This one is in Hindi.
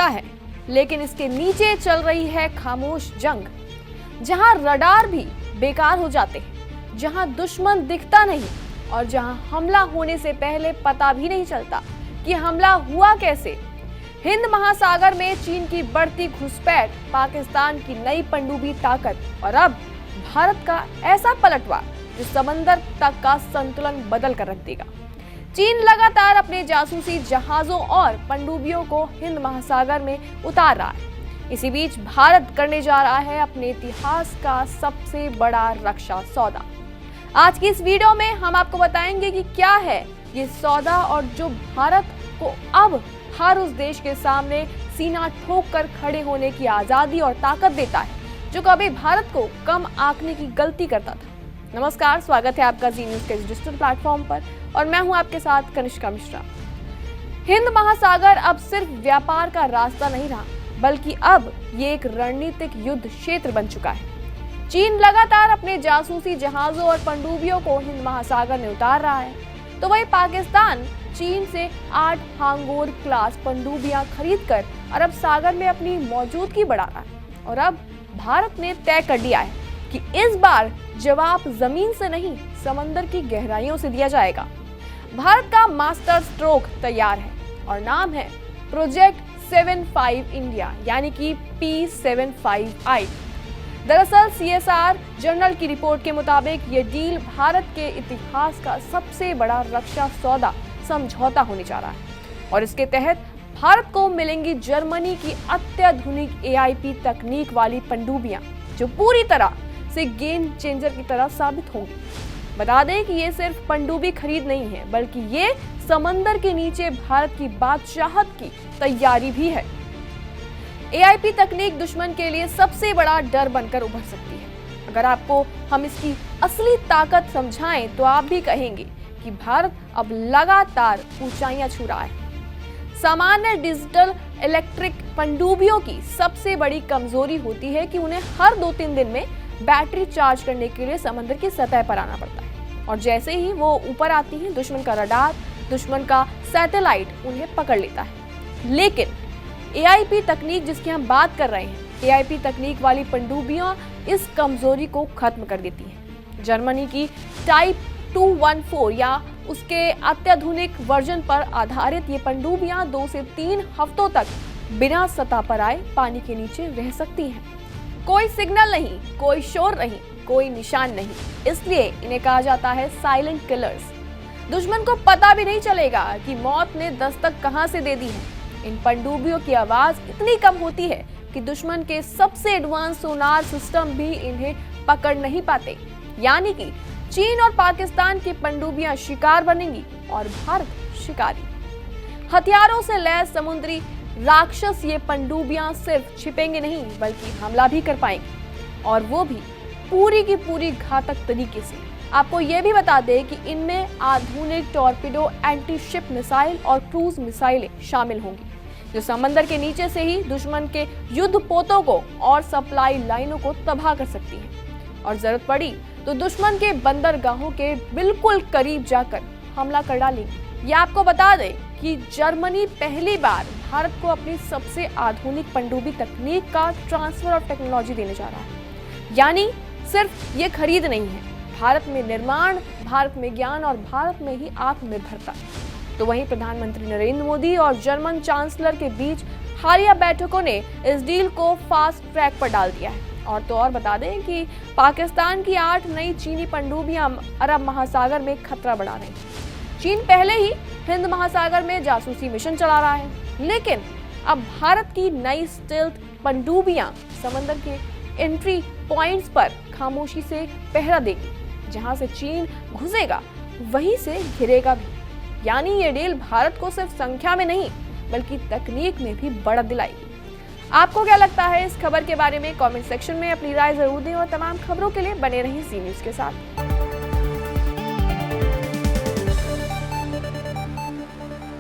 दिखता है, लेकिन इसके नीचे चल रही है खामोश जंग, जहां रडार भी बेकार हो जाते हैं, जहां दुश्मन दिखता नहीं और जहां हमला होने से पहले पता भी नहीं चलता कि हमला हुआ कैसे। हिंद महासागर में चीन की बढ़ती घुसपैठ, पाकिस्तान की नई पनडुब्बी ताकत और अब भारत का ऐसा पलटवार जो समंदर तक का संतुलन बदल कर रख देगा। चीन लगातार अपने जासूसी जहाजों और पनडुब्बियों को हिंद महासागर में उतार रहा है। इसी बीच भारत करने जा रहा है अपने इतिहास का सबसे बड़ा रक्षा सौदा। आज की इस वीडियो में हम आपको बताएंगे कि क्या है ये सौदा और जो भारत को अब हर उस देश के सामने सीना ठोक कर खड़े होने की आजादी और ताकत देता है जो कभी भारत को कम आंकने की गलती करता था। नमस्कार, स्वागत है आपका जी न्यूज़ के डिजिटल प्लेटफॉर्म पर और मैं हूं आपके साथ कनिष्का मिश्रा। हिंद महासागर अब सिर्फ व्यापार का रास्ता नहीं रहा, बल्कि अब ये एक रणनीतिक युद्ध क्षेत्र बन चुका है। चीन लगातार अपने जासूसी जहाजों और पनडुब्बियों को हिंद महासागर में उतार रहा है, तो वही पाकिस्तान चीन से 8 हांगोर क्लास पनडुब्बियां खरीदकर अरब सागर में अपनी मौजूदगी बढ़ा रहा है। और अब भारत ने तय कर लिया है कि इस बार जवाब जमीन से नहीं, समंदर की गहराइयों से दिया जाएगा। भारत का मास्टर स्ट्रोक तैयार है और नाम है प्रोजेक्ट 75 इंडिया, यानी कि P75I। दरअसल CSR जर्नल की रिपोर्ट के मुताबिक ये डील भारत के इतिहास का सबसे बड़ा रक्षा सौदा समझौता होने जा रहा है और इसके तहत भारत को मिलेंगी जर्मनी की अत्याधुनिक AIP तकनीक वाली पनडुब्बियां जो पूरी तरह से गेम चेंजर की तरह साबित होंगी। बता दें कि ये सिर्फ पनडुब्बी खरीद नहीं है, बल्कि ये समंदर के नीचे भारत की बादशाहत की तैयारी भी है। AIP तकनीक दुश्मन के लिए सबसे बड़ा डर बनकर उभर सकती है। अगर आपको हम इसकी असली ताकत समझाएं तो आप भी कहेंगे कि भारत अब लगातार ऊंचाइयां छू रहा है। सामान्य डिजिटल इलेक्ट्रिक पनडुब्बियों की सबसे बड़ी कमजोरी होती है कि उन्हें हर 2-3 दिन में बैटरी चार्ज करने के लिए समंदर की सतह पर आना पड़ता है और जैसे ही वो ऊपर आती है, दुश्मन का रडार, दुश्मन का सैटेलाइट उन्हें पकड़ लेता है। लेकिन AIP तकनीक जिसकी हम बात कर रहे हैं, AIP तकनीक वाली पनडुब्बियां इस कमजोरी को खत्म कर देती हैं। जर्मनी की टाइप 214 या उसके अत्याधुनिक वर्जन पर आधारित ये पनडुब्बियां 2 से 3 हफ्तों तक बिना सतह पर आए पानी के नीचे रह सकती हैं। कोई सिग्नल नहीं, कोई शोर नहीं, कोई निशान नहीं, इसलिए इन्हें कहा जाता है साइलेंट किलर्स। दुश्मन को पता भी नहीं चलेगा कि मौत ने दस्तक कहां से दे दी है। इन पनडुब्बियों की आवाज इतनी कम होती है कि दुश्मन के सबसे एडवांस सोनार सिस्टम भी इन्हें पकड़ नहीं पाते। यानी कि चीन और पाकिस्तान की पनडुब्बियां शिकार बनेंगी और भारत शिकारी। हथियारों से लैस समुद्री राक्षस ये पनडुब्बियां सिर्फ छिपेंगे नहीं, बल्कि हमला भी कर पाएंगे और वो भी पूरी की पूरी घातक तरीके से। आपको ये भी बता दें कि इनमें आधुनिक टॉर्पिडो, एंटी शिप मिसाइल और क्रूज मिसाइलें शामिल होंगी जो समंदर के नीचे से ही दुश्मन के युद्ध पोतों को और सप्लाई लाइनों को तबाह कर सकती है और जरूरत पड़ी तो दुश्मन के बंदरगाहों के बिल्कुल करीब जाकर हमला कर डालेंगे। ये आपको बता दें कि जर्मनी पहली बार भारत को अपनी सबसे आधुनिक पनडुब्बी तकनीक का ट्रांसफर ऑफ टेक्नोलॉजी देने जा रहा है। यानी सिर्फ ये खरीद नहीं है, भारत में निर्माण, भारत में ज्ञान और भारत में ही आत्मनिर्भरता। तो वहीं प्रधानमंत्री नरेंद्र मोदी और जर्मन चांसलर के बीच हालिया बैठकों ने इस डील को फास्ट ट्रैक पर डाल दिया है। और तो और बता दें कि पाकिस्तान की 8 नई चीनी पनडुब्बियां अरब महासागर में खतरा बढ़ा रही हैं। चीन पहले ही हिंद महासागर में जासूसी मिशन चला रहा है, लेकिन अब भारत की नई स्टेल्थ पनडुब्बियां समंदर के एंट्री पॉइंट्स पर खामोशी से पहरा देगी। जहां से चीन घुसेगा वहीं से घिरेगा भी। यानी ये डील भारत को सिर्फ संख्या में नहीं, बल्कि तकनीक में भी बढ़त दिलाएगी। आपको क्या लगता है इस खबर के बारे में? कमेंट सेक्शन में अपनी राय जरूर दें और तमाम खबरों के लिए बने रहें जी न्यूज़ के साथ।